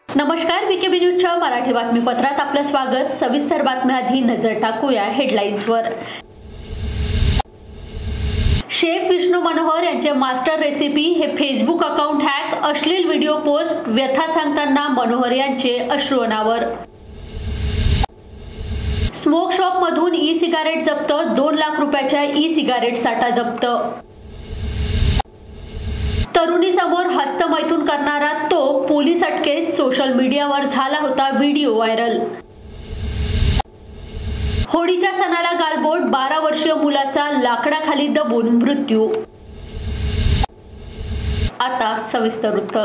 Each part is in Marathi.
नमस्कार, बीकेबी न्यूजच्या मराठी बातमीपत्रात आपलं स्वागत। सविस्तर बातम्याआधी नजर टाकूया हेडलाईन्सवर। शेफ विष्णू मनोहर यांचे मास्टर रेसिपी हे फेसबुक अकाउंट हॅक, अश्लील व्हिडिओ पोस्ट, व्यथा सांगताना मनोहर यांचे अश्रू अनावर। स्मोक शॉप मधून ई सिगारेट जप्त, 2 लाख रुपयाच्या ई सिगारेट साठा जप्त। तरुणीसमोर हस्तमैथून करणारा तो पोलीस अटकेत, सोशल मीडियावर झाला होता व्हिडिओ व्हायरल। होळीच्या सणाला गालबोट, 12 वर्षीय मुलाचा लाकडाखाली दबून मृत्यू। आता सविस्तर वृत्त।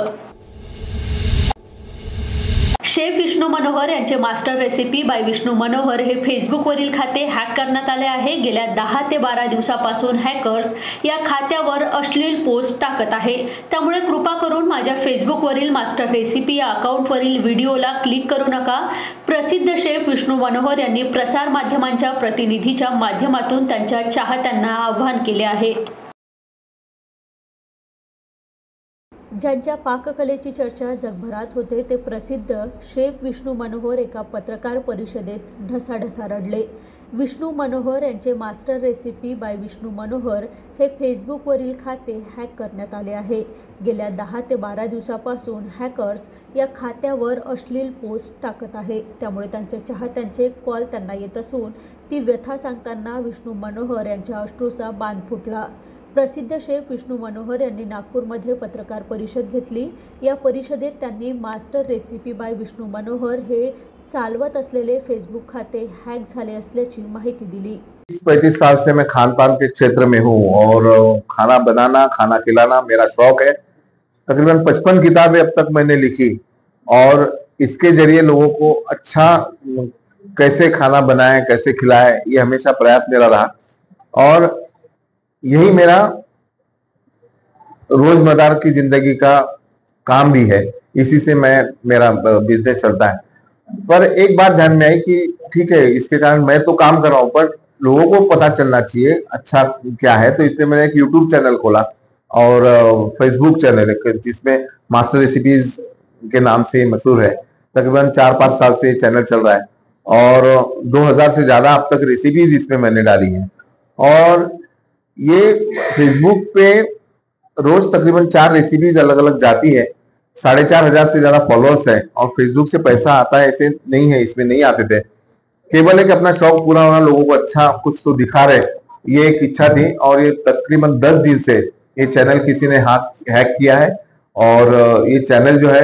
शेफ विष्णू मनोहर यांचे master recipe by Vishnu Manohar हे फेसबुकवरील खाते हॅक करण्यात आले आहे। गेल्या 10 ते 12 दिवसापासून हॅकर्स या खात्यावर अश्लील पोस्ट टाकत आहे। त्यामुळे कृपा करून माझ्या फेसबुकवरील मास्टर रेसिपी या अकाउंटवरील व्हिडिओला क्लिक करू नका। प्रसिद्ध शेफ विष्णू मनोहर यांनी प्रसार माध्यमांच्या प्रतिनिधीच्या माध्यमातून त्यांच्या चाहत्यांना आवाहन केले आहे। ज्यांच्या पाककलेची चर्चा जगभरात होते ते प्रसिद्ध शेफ विष्णू मनोहर एका पत्रकार परिषदेत ढसाढसा रडले। विष्णू मनोहर यांचे master recipe by Vishnu Manohar हे फेसबुकवरील खाते हॅक करण्यात आले आहे। गेल्या 10 ते 12 दिवसापासून हॅकर्स या खात्यावर अश्लील पोस्ट टाकत आहे। त्यामुळे त्यांच्या चाहत्यांचे कॉल त्यांना येत असून ती व्यथा सांगताना विष्णू मनोहर यांच्या अश्रूचा बांध फुटला। प्रसिद्ध शेफ विष्णू मनोहर यांनी नागपूरमध्ये पत्रकार परिषद घेतली। या परिषदेत त्यांनी master recipe by Vishnu Manohar हे चालवत असलेले फेसबुक खाते हॅक झाले असल्याची माहिती दिली। 35 साल से मैं खान पान के क्षेत्र में हूँ और खाना बनाना, खाना खिलाना मेरा शौक है। तकरीबन 55 किताबें अब तक मैंने लिखी और इसके जरिए लोगों को अच्छा कैसे खाना बनाए, कैसे खिलाए, ये हमेशा प्रयास मेरा रहा और यही मेरा रोजमर्रा की जिंदगी का काम भी है। इसी से मेरा बिजनेस चलता है। पर एक बात ध्यान में आई कि ठीक है, इसके कारण मैं तो काम कर रहा हूं, पर लोगों को पता चलना चाहिए अच्छा क्या है। तो इसलिए मैंने एक यूट्यूब चैनल खोला और फेसबुक चैनल है जिसमें मास्टर रेसिपीज के नाम से मशहूर है। तकरीबन 4-5 साल से चैनल चल रहा है और 2000 से ज्यादा अब तक रेसिपीज इसमें मैंने डाली है। और ये फेसबुक पे रोज तकरीबन 4 रेसिपीज अलग अलग जाती है। 4500 से ज्यादा फॉलोअर्स है और फेसबुक से पैसा आता है ऐसे नहीं है, इसमें नहीं आते थे। केवल एक अपना शौक पूरा होना, लोगों को अच्छा कुछ तो दिखा रहे, ये एक इच्छा थी। और ये तकरीबन 10 दिन से ये चैनल किसी ने हैक किया है और ये चैनल जो है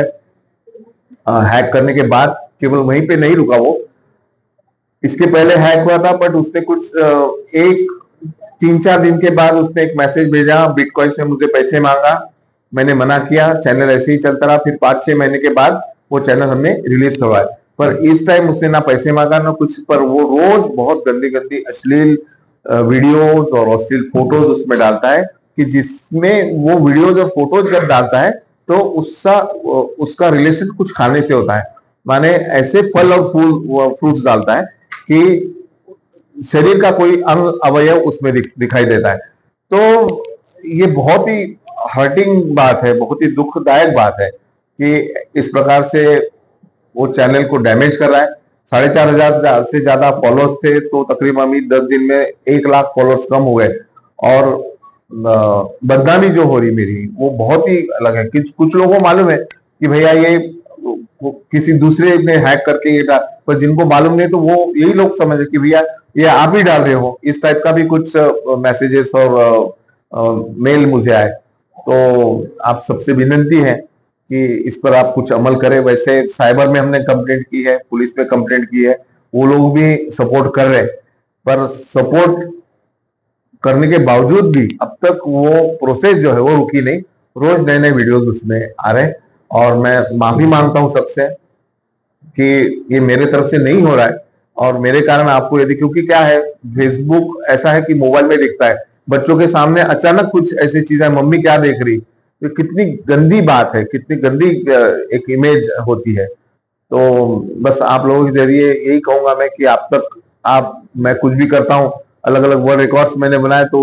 हैक करने के बाद केवल वहीं पे नहीं रुका, वो इसके पहले हैक हुआ था। बट उसने कुछ 3-4 दिन के बाद उसने एक मैसेज भेजा, बिटकॉइन से मुझे पैसे मांगा। मैंने मना किया, चैनल ऐसे ही चलता रहा। फिर 5-6 महीने के बाद वो चैनल हमने रिलीज करवाया। पर इस टाइम उसने ना पैसे मांगा ना कुछ, पर वो रोज बहुत गंदी गंदी अश्लील वीडियोज और अश्लील फोटोज उसमें डालता है कि जिसमें वो वीडियोज और फोटोज जब डालता है तो उसका रिलेशन कुछ खाने से होता है। माने ऐसे फल और फ्रूट्स डालता है कि शरीर का कोई अंग अवयव उसमें दिखाई देता है। तो ये बहुत ही हर्टिंग बात है, बहुत ही दुखदायक बात है कि इस प्रकार से वो चैनल को डैमेज कर रहा है। 4500 से ज्यादा फॉलोअर्स थे तो तकरीबन 10 दिन में 1 लाख फॉलोअर्स कम हो गए। और बदनामी जो हो रही मेरी वो बहुत ही अलग है। कुछ लोगों को मालूम है कि भैया ये किसी दूसरे ने हैक करके ये डाल, पर जिनको मालूम नहीं तो वो यही लोग समझ कि भैया ये आप ही डाल रहे हो। इस टाइप का भी कुछ मैसेजेस और मेल मुझे आए। तो आप सबसे विनती है कि इस पर आप कुछ अमल करें। वैसे साइबर में हमने कंप्लेंट की है, पुलिस में कंप्लेंट की है, वो लोग भी सपोर्ट कर रहे हैं। पर सपोर्ट करने के बावजूद भी अब तक वो प्रोसेस जो है वो रुकी नहीं। रोज नए नए वीडियोस उसमें आ रहे हैं और मैं माफी मांगता हूं सबसे कि ये मेरे तरफ से नहीं हो रहा है और मेरे कारण आपको यदि, क्योंकि क्या है फेसबुक ऐसा है कि मोबाइल में दिखता है, बच्चों के सामने अचानक कुछ ऐसी चीजें, मम्मी क्या देख रही, तो कितनी गंदी बात है, कितनी गंदी एक इमेज होती है। तो बस आप लोगों के जरिए यही कहूंगा मैं कि आप तक, आप, मैं कुछ भी करता हूँ, अलग अलग वर्ल्ड रिकॉर्ड्स मैंने बनाए तो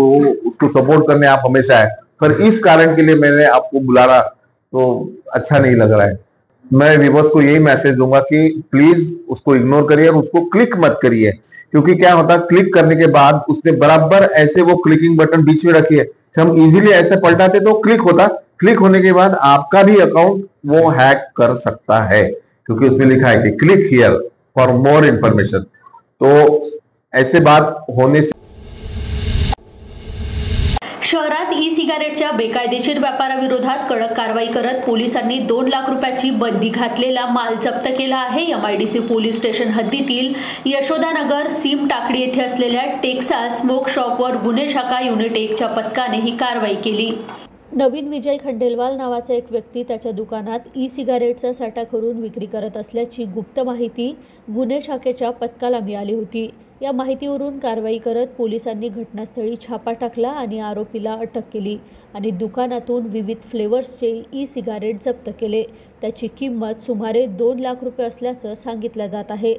उसको सपोर्ट करने आप हमेशा है, पर इस कारण के लिए मैंने आपको बुलाना तो अच्छा नहीं लग रहा है। मैं व्यूअर्स को यही मैसेज दूंगा कि प्लीज उसको इग्नोर करिए और उसको क्लिक मत करिए, क्योंकि क्या होता है क्लिक करने के बाद उसने बराबर ऐसे वो क्लिकिंग बटन बीच में रखी है कि हम इजीली ऐसे पलटाते तो क्लिक होता, क्लिक होने के बाद आपका भी अकाउंट वो हैक कर सकता है, क्योंकि उसमें लिखा है कि click here for more information. तो ऐसे बात होने से शहरात ई सिगारेटच्या बेकायदेशीर व्यापाराविरोधात कडक कारवाई करत पोलिसांनी 2 लाख रुपयाची बंदी घातलेला माल जप्त केला आहे। MIDC पोलीस स्टेशन हद्दीतील यशोदानगर सीम टाकडी येथे असलेल्या टेक्सास स्मोक शॉपवर गुन्हे शाखा युनिट 1 च्या पथकाने ही कारवाई केली। नवीन विजय खंडेलवाल नावाचा एक व्यक्ती त्याच्या दुकानात ई सिगारेटचा साठा करून विक्री करत असल्याची गुप्त माहिती गुन्हे शाखेच्या पथकाला मिळाली होती। या माहितीवरून कारवाई करत पोलिसांनी घटनास्थळी छापा टाकला आणि आरोपीला अटक केली आणि दुकानातून विविध फ्लेवर्सचे ई सिगारेट जप्त केले। त्याची किंमत सुमारे 2 लाख रुपये असल्याचं सांगितलं जात आहे।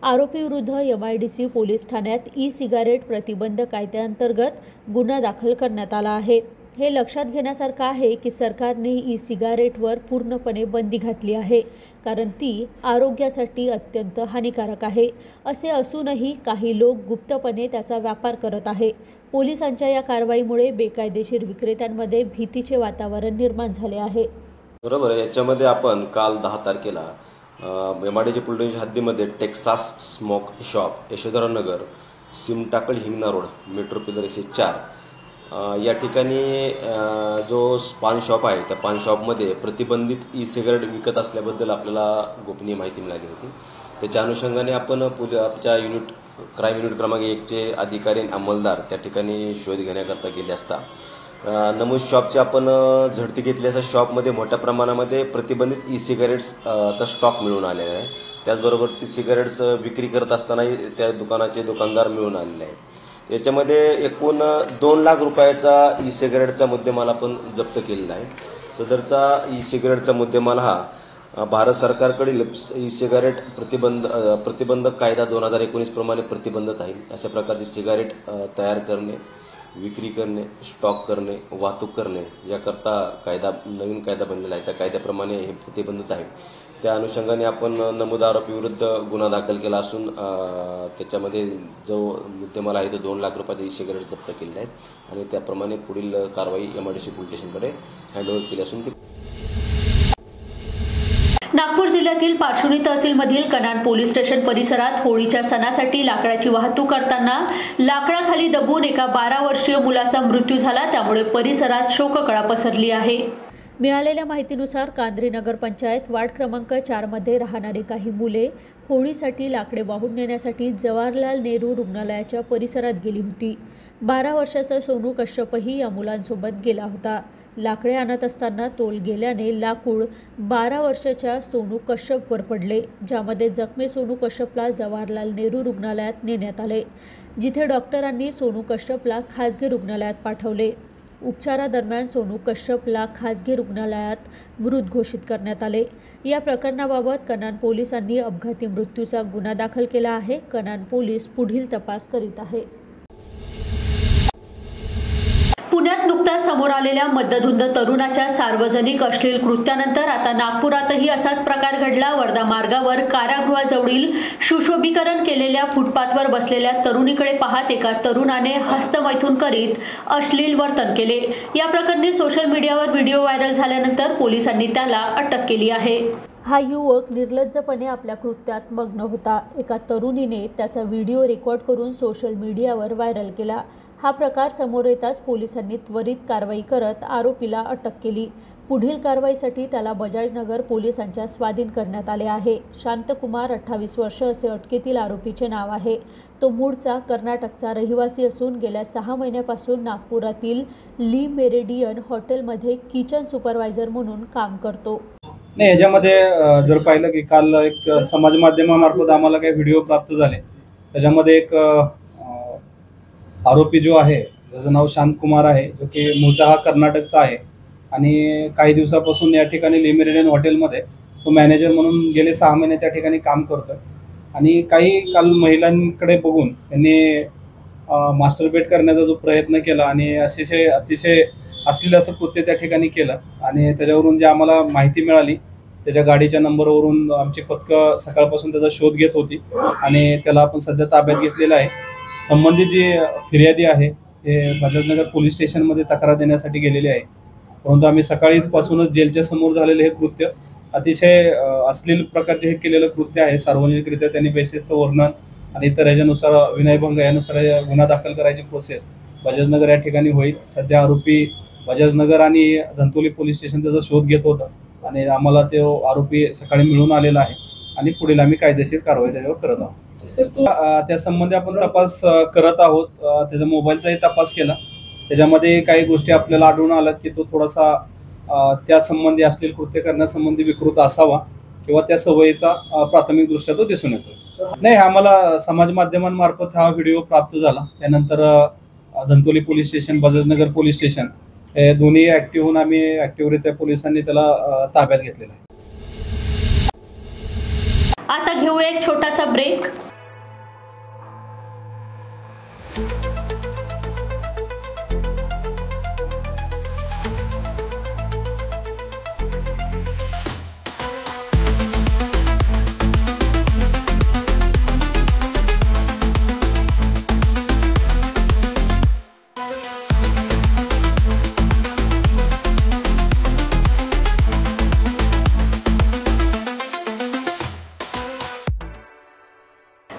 आरोपीविरुद्ध MIDC पोलीस ठाण्यात ई सिगारेट प्रतिबंध कायद्याअंतर्गत गुन्हा दाखल करण्यात आला आहे। हे लक्षात घेण्यासारखं आहे की सरकारने ई सिगारेटवर पूर्णपणे बंदी घातली आहे, कारण ती आरोग्यासाठी अत्यंत हानिकारक आहे। असे असूनही काही लोक गुप्तपणे त्याचा व्यापार करत आहे। पोलिसांच्या या कारवाईमुळे बेकायदेशीर विक्रेत्यांमध्ये भीतीचे वातावरण निर्माण झाले आहे। बरोबर आहे। याच्यामध्ये आपण काल 10 तारखेला MIDC पोलीस हद्दीमध्ये टेक्सास स्मोक शॉप यशोधरनगर सिमटाकल हिंगणा रोड मेट्रो पिलर 104 या ठिकाणी जो पान शॉप आहे त्या पान शॉपमध्ये प्रतिबंधित ई सिगारेट विकत असल्याबद्दल आपल्याला गोपनीय माहिती मिळाली होती। त्याच्या अनुषंगाने आपण आमच्या क्राईम युनिट क्रमांक 1 चे अधिकारी आणि अंमलदार त्या ठिकाणी शोध घेण्याकरता गेले असता नमूद शॉपची आपण झडती घेतली। अशा शॉपमध्ये मोठ्या प्रमाणामध्ये प्रतिबंधित ई सिगारेट्सचा स्टॉक मिळून आलेला आहे। त्याचबरोबर ती सिगारेट्स विक्री करत असताना त्या दुकानाचे दुकानदार मिळून आलेले आहेत। याच्यामध्ये एकूण 2 लाख रुपयाचा ई सिगारेटचा मुद्देमाल आपण जप्त केलेला आहे। सदरचा ई सिगारेटचा मुद्देमाल हा भारत सरकारकडील ई सिगारेट प्रतिबंधक कायदा 2019 प्रमाणे प्रतिबंधित आहे। अशा प्रकारची सिगारेट तयार करणे, विक्री करणे, स्टॉक करणे, वाहतूक करणे याकरता नवीन कायदा बनलेला आहे। त्या कायद्याप्रमाणे हे प्रतिबंधित आहे। त्या अनुषंगाने आपण नमूद आरोपीविरुद्ध गुन्हा दाखल केला असून त्याच्यामध्ये जो मुद्देमाल आहे तो 2 लाख रुपयाचे ई सिगारेट जप्त केलेले आहेत आणि त्याप्रमाणे पुढील कारवाई MIDC पोलीस स्टेशनकडे हँडओव्हर केली असून नागपूर जिल्ह्यातील पारशिवनी तहसीलमधील कनान पोलीस स्टेशन परिसरात होळीच्या सणासाठी लाकडाची वाहतूक करताना लाकडाखाली दबून एका 12 वर्षीय मुलाचा मृत्यू झाला। त्यामुळे परिसरात शोककळा पसरली आहे। मिळालेल्या माहितीनुसार कांद्री नगर पंचायत वार्ड क्रमांक 4 मध्ये राहणारी काही मुले होळीसाठी लाकडे वाहून नेण्यासाठी जवाहरलाल नेहरू रुग्णालयाच्या परिसरात गेली होती। 12 वर्षाचा सोनू कश्यपही या मुलांसोबत गेला होता। लाकडे आणत असताना तोल गेल्याने लाकूड 12 वर्षाच्या सोनू कश्यपवर पडले, ज्यामध्ये जखमी सोनू कश्यपला जवाहरलाल नेहरू रुग्णालयात नेण्यात आले, जिथे डॉक्टरांनी सोनू कश्यपला खासगी रुग्णालयात पाठवले। उपचारादरम्यान सोनू कश्यपला खासगी रुग्णालयात मृत घोषित करण्यात आले। या प्रकरणाबाबत कनान पोलिसांनी अपघाती मृत्यूचा गुन्हा दाखल केला आहे। कनान पोलीस पुढील तपास करीत आहे। पुण्यात नुकताच समोर आलेल्या मद्यधुंद तरुणाच्या सार्वजनिक अश्लील कृत्यानंतर आता नागपुरातही असाच प्रकार घडला। वर्धा मार्गावर कारागृहाजवळील सुशोभीकरण केलेल्या फुटपाथवर बसलेल्या तरुणीकडे पाहत एका तरुणाने हस्तमैथून करीत अश्लील वर्तन केले। या प्रकरणी सोशल मीडियावर व्हिडिओ व्हायरल झाल्यानंतर पोलिसांनी त्याला अटक केली आहे। हा युवक निर्लज्जपणे आपल्या कृत्यात मग्न होता। एका तरुणीने त्याचा व्हिडिओ रेकॉर्ड करून सोशल मीडियावर व्हायरल केला। हा प्रकार समोर येताच पोलिसांनी त्वरित कारवाई करत आरोपीला अटक केली। पुढील कारवाईसाठी त्याला बजाजनगर पोलिसांच्या स्वाधीन करण्यात आले आहे। शांतकुमार 28 वर्ष असे अटकेतील आरोपीचे नाव आहे। तो मूळचा कर्नाटकचा रहिवासी असून गेल्या 6 महिन्यापासून नागपुरातील ली मेरिडियन हॉटेलमध्ये किचन सुपरवायझर म्हणून काम करतो। नाही, याच्यामध्ये जर पाहिलं की काल एक समाज माध्यमामार्फत आम्हाला काही व्हिडिओ प्राप्त झाले, त्याच्यामध्ये एक आरोपी जो आहे ज्याचं नाव शांतकुमार आहे, जो की मूळचा हा कर्नाटकचा आहे आणि काही दिवसापासून या ठिकाणी ले मेरिडियन हॉटेलमध्ये तो मॅनेजर म्हणून गेले 6 महिने त्या ठिकाणी काम करतोय आणि काही काल महिलांकडे बघून त्यांनी मास्टरबेट करण्याचा जो प्रयत्न केला आणि अतिशय अश्लील असं कृत्य त्या ठिकाणी केलं आणि त्याच्यावरून जे आम्हाला माहिती मिळाली, त्याच्या गाडीच्या नंबरवरून आमची पथकं सकाळपासून त्याचा शोध घेत होती आणि त्याला आपण सध्या ताब्यात घेतलेला आहे. संबंधित जी फिर्यादी आहे ते बजाजनगर पोलीस स्टेशनमध्ये तक्रार देण्यासाठी गेलेले आहे, परंतु आम्ही सकाळीपासूनच जेलच्या समोर झालेले हे कृत्य अतिशय अश्लील प्रकारचे हे केलेलं कृत्य आहे. सार्वजनिकरित्या त्यांनी बेशिस्त वर्णन आणि इतर याच्यानुसार विनयभंग यानुसार गुन्हा दाखल करायची प्रोसेस बजाजनगर या ठिकाणी होईल. सध्या आरोपी बजाजनगर आणि धंतोली पोलीस स्टेशन त्याचा शोध घेत होतं आणि आम्हाला तो आरोपी सकाळी मिळून आलेला आहे आणि पुढील आम्ही कायदेशीर कारवाई त्याच्यावर करत आहोत. त्या संबंधी आपण तपास करत आहोत. त्याचा मोबाईलचाही तपास केला, त्याच्यामध्ये काही गोष्टी आपल्याला आढळून आल्यात की तो थोडासा त्या संबंधी अश्लील कृत्य करण्यासंबंधी विकृत असावा किंवा त्या सवयीचा प्राथमिकदृष्ट्या तो दिसून येतो. नाही, आम्हाला समाज माध्यमांमार्फत हा व्हिडिओ प्राप्त झाला. त्यानंतर Dhantoli police station, Bajaj Nagar police station हे दोन्ही ऍक्टिव्ह होऊन आम्ही ऍक्टिव्हरित्या पोलिसांनी त्याला ताब्यात घेतलेला आहे. आता घेऊया एक छोटासा ब्रेक.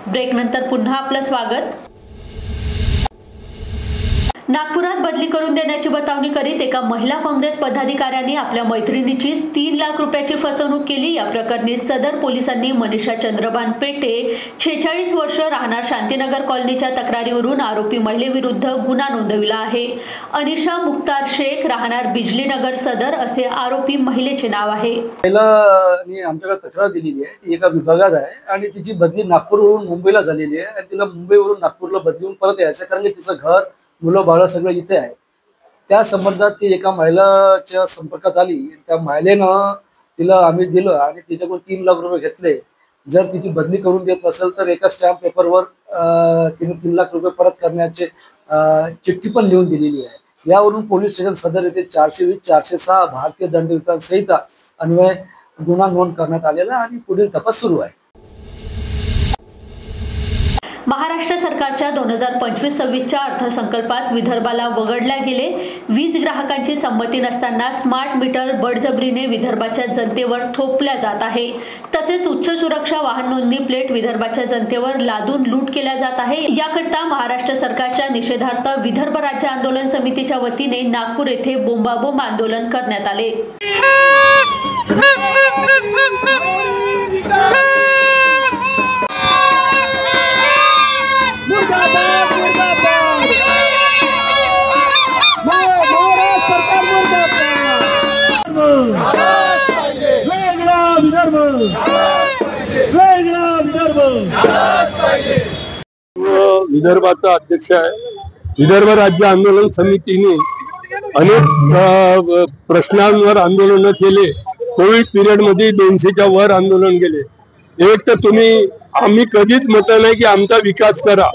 ब्रेक नंतर पुन्हा आपलं स्वागत. नागपुरात बदली करून देण्याची बतावणी करीत एका महिला काँग्रेस पदाधिकाऱ्यांनी आपल्या मैत्रिणीची 3 लाख रुपयाची फसवणूक केली. या प्रकरणी सदर पोलिसांनी मनीषा चंद्रभान पेटे 46 वर्ष राहणार शांतीनगर कॉलनीच्या तक्रारीवरून आरोपी महिलेविरुद्ध गुन्हा नोंदविला आहे. अनिशा मुख्तार शेख राहणार बिजलीनगर सदर असे आरोपी महिलेचे नाव आहे. महिलांनी आमच्याकडे तक्रार दिलेली आहे. ती एका विभागात आहे आणि तिची बदली नागपूरवरून मुंबईला झालेली आहे आणि तिला मुंबईवरून नागपूरला बदलून परत यायचं, कारण की तिचं घर, मुलं बाळ सगळं इथे आहे. त्या संबंधात ती एका महिलाच्या संपर्कात आली. त्या महिलेनं तिला आम्ही दिलं आणि तिच्याकडून 3 लाख रुपये घेतले. जर तिची बदली करून देत असेल तर एका स्टॅम्प पेपरवर तिने 3 लाख रुपये परत करण्याचे चिठ्ठी पण लिहून दिलेली आहे. यावरून पोलीस स्टेशन सदर येथे 420, 406 भारतीय दंडविधान संहिता अन्वये गुन्हा नोंद करण्यात आलेला आणि पुढील तपास सुरू आहे. महाराष्ट्र सरकारच्या 2025-26च्या अर्थसंकल्पात विदर्भाला वगळल्या गेले. वीज ग्राहकांची संमती नसताना स्मार्ट मीटर बळजबरीने विदर्भाच्या जनतेवर थोपल्या जात आहे. तसेच उच्च सुरक्षा वाहन नोंदणी प्लेट विदर्भाच्या जनतेवर लादून लूट केल्या जात आहे. याकरता महाराष्ट्र सरकारच्या निषेधार्थ विदर्भ राज्य आंदोलन समितीच्या वतीने नागपूर येथे बोंबाबोंब आंदोलन करण्यात आले. विदर्भाचा अध्यक्ष आहे. विदर्भ राज्य आंदोलन समितीने अनेक प्रश्नांवर आंदोलन केले. कोविड पिरियड मध्ये 200च्या वर आंदोलन केले. एक तर आम्ही कधीच म्हटलं नाही की आमचा विकास करा.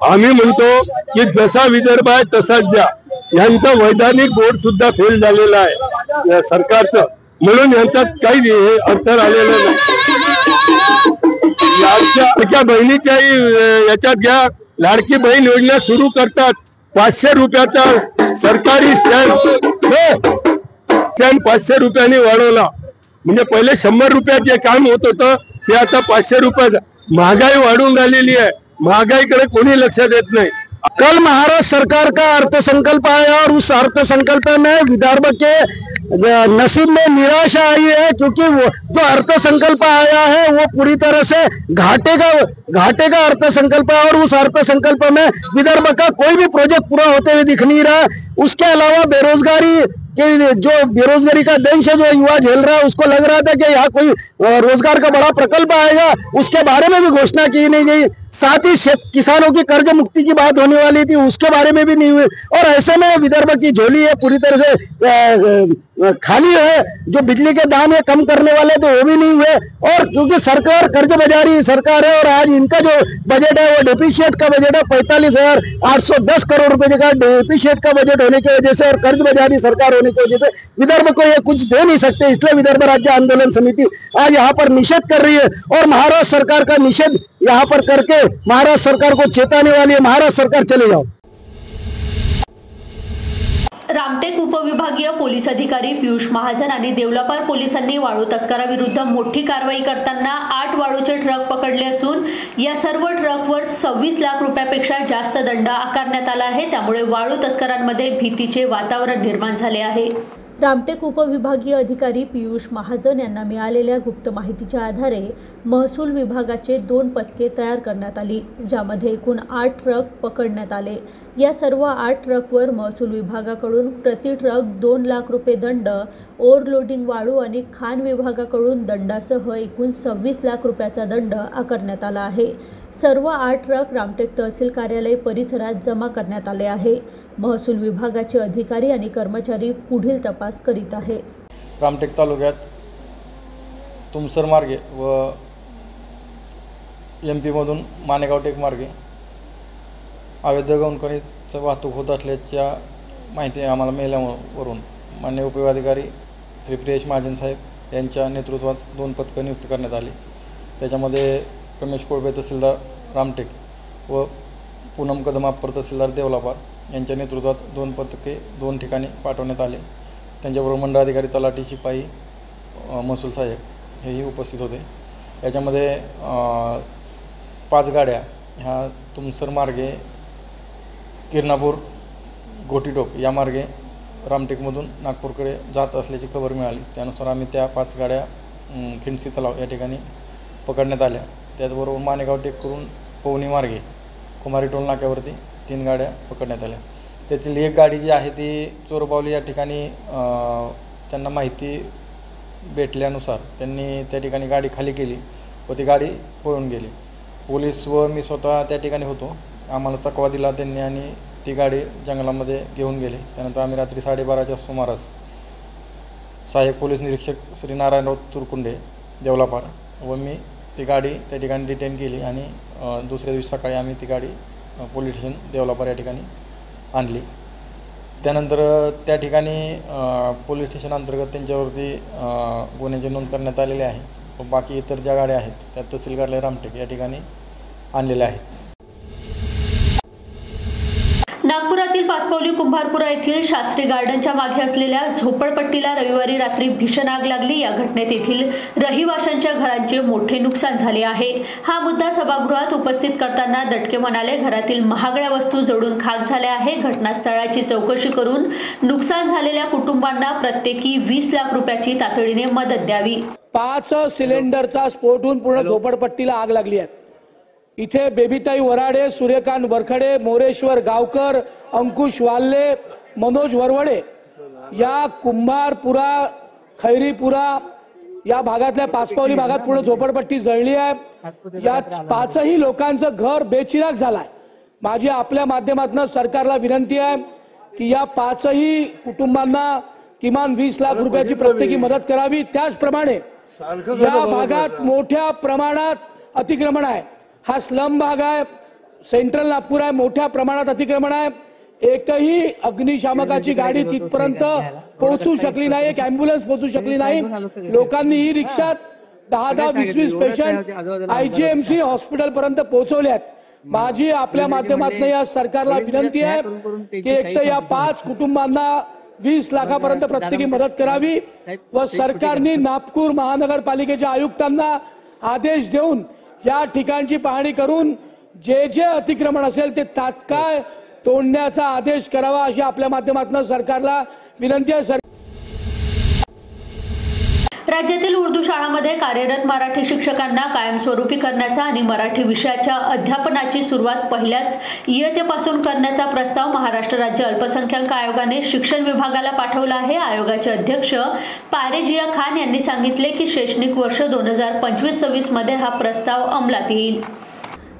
आम्ही म्हणतो की जसा विदर्भ आहे तसाच द्या. यांचा वैधानिक बोर्ड सुद्धा फेल झालेला आहे सरकारचं, म्हणून यांचा काही अर्थ आलेला नाही. लाडक्या बहिणीच्याही याच्यात घ्या, लाडकी बहीण योजना सुरू करतात. 500 रुपयाचा सरकारी स्टॅम्प 500 रुपयाने वाढवला. म्हणजे पहिले 100 रुपयाचे काम होत होतं ते आता 500 रुपयाचं. महागाई वाढून राहिलेली आहे. महागाईकडे कोणी लक्ष देत नाही. कल महाराष्ट्र सरकार का अर्थसंकल्प आया और उस अर्थसंकल्प में विदर्भ के नसीब में निराशा आई है, क्योंकि जो अर्थसंकल्प आया है वो पूरी तरह से घाटे का अर्थसंकल्प है और उस अर्थसंकल्प में विदर्भ का कोई भी प्रोजेक्ट पूरा होते हुए दिख नहीं रहा। उसके अलावा बेरोजगारी कि जो बेरोजगारी का दंश जो युवा झेल रहा है, उसको लग रहा था कि यहाँ कोई रोजगार का बड़ा प्रकल्प आएगा, उसके बारे में भी घोषणा की नहीं गई। साथ ही किसानों की कर्ज मुक्ति की बात होने वाली थी, उसके बारे में भी नहीं हुई। और ऐसे में विदर्भ की झोली है पूरी तरह से खाली है। जो बिजली के दाम है कम करने वाले थे वो भी नहीं हुए। और क्योंकि सरकार कर्ज बाजारी सरकार है और आज इनका जो बजट है वो डेफिशिएट का बजट है, 45,810 करोड़ रुपए का डेफिशिएट का बजट होने की वजह से और कर्ज बाजारी सरकार होने की वजह से विदर्भ को ये कुछ दे नहीं सकते। इसलिए विदर्भ राज्य आंदोलन समिति आज यहाँ पर निषेध कर रही है और महाराष्ट्र सरकार का निषेध यहाँ पर करके महाराष्ट्र सरकार को चेताने वाली है, महाराष्ट्र सरकार चले जाओ। रामटेक उपविभागीय पोलीस अधिकारी पियुष महाजन आणि देवलापार पोलिसांनी वाळू तस्कराविरुद्ध मोठी कारवाई करताना 8 वाळूचे ट्रक पकडले असून या सर्व ट्रकवर 26 लाख रुपयापेक्षा जास्त दंड आकारण्यात आला आहे। त्यामुळे वाळू तस्करांमध्ये भीतीचे वातावरण निर्माण झाले आहे। रामटेक उपविभागीय अधिकारी पियुष महाजन यांना मिळालेल्या गुप्त माहितीच्या आधारे महसूल विभागाचे 2 पथके तयार करण्यात आली, ज्यामध्ये एकूण 8 ट्रक पकडण्यात आले। या सर्व 8 ट्रकवर महसूल विभागाकडून प्रति ट्रक 2 लाख रुपये दंड, ओव्हरलोडिंग वाळू आणि खाण विभागाकडून दंडासह एकूण 26 लाख रुपयाचा दंड आकारण्यात आला आहे। सर्व 8 ट्रक रामटेक तहसील कार्यालय परिसरात जमा करण्यात आले आहे। महसूल विभागाचे अधिकारी आणि कर्मचारी पुढील तपास करीत आहे। रामटेक तालुक्यात तुमसर मार्गे व MP मधून मानेगाव टेक मार्गे अवैध गौणखनिज वाहतूक होत असल्याच्या माहिती आम्हाला मिळाल्यावरून माननीय उपविभागाधिकारी श्री प्रियेश महाजन साहेब यांच्या नेतृत्वात 2 पथकं नियुक्त करण्यात आली। त्याच्यामध्ये रमेश कोळबे तहसीलदार रामटेक व पूनम कदम अप्पर तहसीलदार देवलापार यांच्या नेतृत्वात 2 पथके 2 ठिकाणी पाठवण्यात आले। त्यांच्याबरोबर मंडळाधिकारी तलाठी शिपाई महसूल सहाय्यक हेही उपस्थित होते। याच्यामध्ये 5 गाड्या ह्या तुमसर मार्गे किरणापूर गोटीटोक या मार्गे रामटेकमधून नागपूरकडे जात असल्याची खबर मिळाली। त्यानुसार आम्ही त्या 5 गाड्या खिंडसी तलाव या ठिकाणी पकडण्यात आल्या। त्याचबरोबर मानेगाव टेक करून पवनी मार्गे कुमारी टोल नाक्यावरती 3 गाड्या पकडण्यात आल्या। त्यातील एक गाडी जी आहे ती चोरबावली या ठिकाणी त्यांना माहिती भेटल्यानुसार त्यांनी त्या ठिकाणी गाडी खाली केली व ती गाडी पळून गेली। पोलीस व मी स्वतः त्या ठिकाणी होतो। आम्हाला चकवा दिला त्यांनी आणि ती गाडी जंगलामध्ये घेऊन गेले। त्यानंतर आम्ही रात्री 12:30च्या सुमारास सहाय्यक पोलीस निरीक्षक श्री नारायणराव तुरकुंडे देवलापार व मी ती गाडी त्या ठिकाणी डिटेन केली आणि दुसऱ्या दिवशी सकाळी आम्ही ती गाडी पोलीस स्टेशन देवलापार या ठिकाणी आणली। त्यानंतर त्या ठिकाणी पोलीस स्टेशन अंतर्गत त्यांच्यावरती गुन्ह्याची नोंद करण्यात आलेली आहे व बाकी इतर ज्या गाड्या आहेत त्या तहसील कार्यालय रामटेक या ठिकाणी आणलेल्या आहेत। नागपुरातील पाचपावली कुंभारपुरा येथील शास्त्री गार्डनच्या मागे असलेल्या झोपडपट्टीला रविवारी रात्री भीषण आग लागली। या घटनेत येथील रहिवाशांच्या घरांचे मोठे नुकसान झाले आहे। हा मुद्दा सभागृहात उपस्थित करताना दटके म्हणाले, घरातील महागड्या वस्तू जळून खाक झाल्या आहे। घटनास्थळाची चौकशी करून नुकसान झालेल्या कुटुंबांना प्रत्येकी 20 लाख रुपयाची तातडीने मदत द्यावी। 5 सिलेंडरचा स्फोट होऊन पूर्ण झोपडपट्टीला आग लागली आहे। इथे बेबीताई वराडे, सूर्यकांत वरखडे, मोरेश्वर गावकर, अंकुश वाल्ले, मनोज वरवडे या कुंभारपुरा खैरीपुरा या भागातल्या पाचपावली भागात पूर्ण झोपडपट्टी जळली आहे। या 5ही लोकांचं घर बेचिराग झालंय। माझी आपल्या माध्यमातून सरकारला विनंती आहे की या 5ही कुटुंबांना किमान 20 लाख रुपयाची प्रत्येकी मदत करावी। त्याचप्रमाणे या भागात मोठ्या प्रमाणात अतिक्रमण आहे। हा स्लम भाग आहे, सेंट्रल नागपूर आहे, मोठ्या प्रमाणात अतिक्रमण आहे। एकही अग्निशामकाची गाडी तिथपर्यंत पोहोचू शकली नाही, एक ॲम्ब्युलन्स पोहोचू शकली नाही। लोकांनी ही रिक्षात 10-20 पेशंट IGMC हॉस्पिटल पर्यंत पोहोचवले आहेत। माझी आपल्या माध्यमातून या सरकारला विनंती आहे की एक तर या 5 कुटुंबांना 20 लाखापर्यंत प्रत्येकी मदत करावी व सरकारने नागपूर महानगरपालिकेच्या आयुक्तांना आदेश देऊन या ठिकाणची पाहणी करून जे जे अतिक्रमण असेल ते तात्काळ तोडण्याचा आदेश करावा अशी आपल्या माध्यमातून सरकारला विनंती आहे। राज्यातील राज्यातील उर्दू शाळांमध्ये कार्यरत मराठी शिक्षकांना कायमस्वरूपी करण्याचा आणि मराठी विषयाच्या अध्यापनाची सुरुवात पहिल्याच इयत्तेपासून करण्याचा प्रस्ताव महाराष्ट्र राज्य अल्पसंख्याक आयोगाने शिक्षण विभागाला पाठवला आहे। आयोगाचे अध्यक्ष पारेजिया खान यांनी सांगितले की शैक्षणिक वर्ष 2025-26 मध्ये हा प्रस्ताव अंमलात येईल।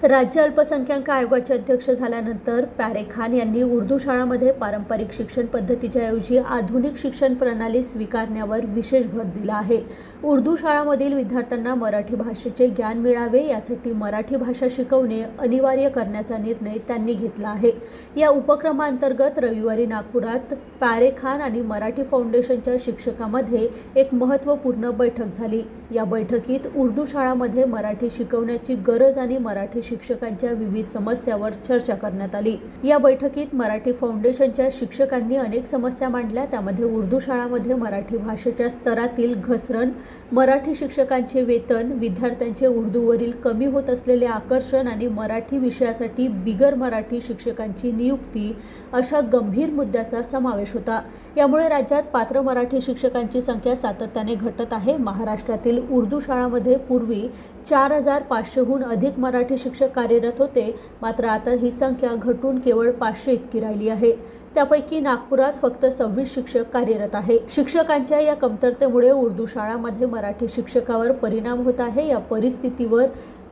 राज्य अल्पसंख्याक आयोगाचे अध्यक्ष झाल्यानंतर प्यारे खान यांनी उर्दू शाळांमध्ये पारंपरिक शिक्षण पद्धतीच्या ऐवजी आधुनिक शिक्षण प्रणाली स्वीकारण्यावर विशेष भर दिला आहे। उर्दू शाळांमधील विद्यार्थ्यांना मराठी भाषेचे ज्ञान मिळावे यासाठी मराठी भाषा शिकवणे अनिवार्य करण्याचा निर्णय त्यांनी घेतला आहे। या उपक्रमांतर्गत रविवारी नागपुरात प्यारे खान आणि मराठी फाउंडेशनच्या शिक्षकांमध्ये एक महत्त्वपूर्ण बैठक झाली। या बैठकीत उर्दू शाळांमध्ये मराठी शिकवण्याची गरज आणि मराठी शिक्षकांच्या विविध समस्यांवर चर्चा करण्यात आली। या बैठकीत मराठी फाउंडेशनच्या शिक्षकांनी अनेक समस्या मांडल्या, त्यामध्ये उर्दू शाळांमध्ये मराठी भाषेच्या स्तरातील घसरण, मराठी शिक्षकांचे वेतन, विद्यार्थ्यांचे उर्दूवरील कमी होत असलेले आकर्षण आणि मराठी विषयासाठी बिगर मराठी शिक्षकांची नियुक्ती अशा गंभीर मुद्द्याचा समावेश होता। यामुळे राज्यात पात्र मराठी शिक्षकांची संख्या सातत्याने घटत आहे। महाराष्ट्रातील उर्दू शाळांमध्ये पूर्वी 4500हून अधिक मराठी शिक्षक कार्यरत होते, मात्र आता ही संख्या घटून केवळ 500 इतकी राहिली आहे। त्यापैकी नागपुरात फक्त 26 शिक्षक कार्यरत आहे। शिक्षकांच्या या कमतरतेमुळे उर्दू शाळांमध्ये मराठी शिक्षकावर परिणाम होत आहे। या परिस्थितीवर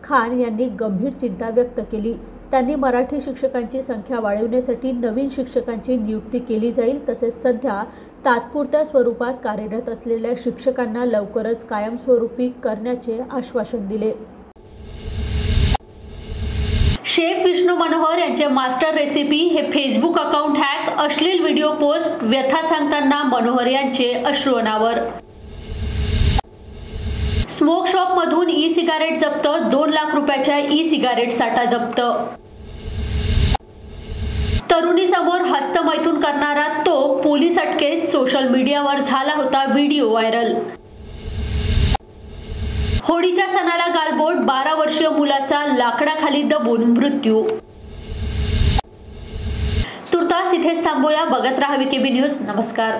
खान यांनी गंभीर चिंता व्यक्त केली। त्यांनी मराठी शिक्षकांची संख्या वाढवण्यासाठी नवीन शिक्षकांची नियुक्ती केली जाईल, तसेच सध्या तात्पुरत्या स्वरूपात कार्यरत असलेल्या शिक्षकांना लवकरच कायमस्वरूपी करण्याचे आश्वासन दिले। शेफ विष्णू मनोहर यांचे मास्टर रेसिपी हे फेसबुक अकाउंट हॅक, अश्लील व्हिडिओ पोस्ट, व्यथा सांगताना मनोहर यांचे अश्रू अनावर। स्मोक शॉप मधून ई सिगारेट जप्त, 2 लाख रुपयाच्या ई सिगारेट साठा जप्त। तरुणीसमोर हस्तमैथून करणारा तो पोलीस अटकेत, सोशल मीडियावर झाला होता व्हिडिओ व्हायरल। होळीच्या सणाला गालबोट, 12 वर्षीय मुलाचा लाकडाखाली दबून मृत्यू। तुर्तास इथेच थांबूया। बघत रहा वीकेबी न्यूज। नमस्कार।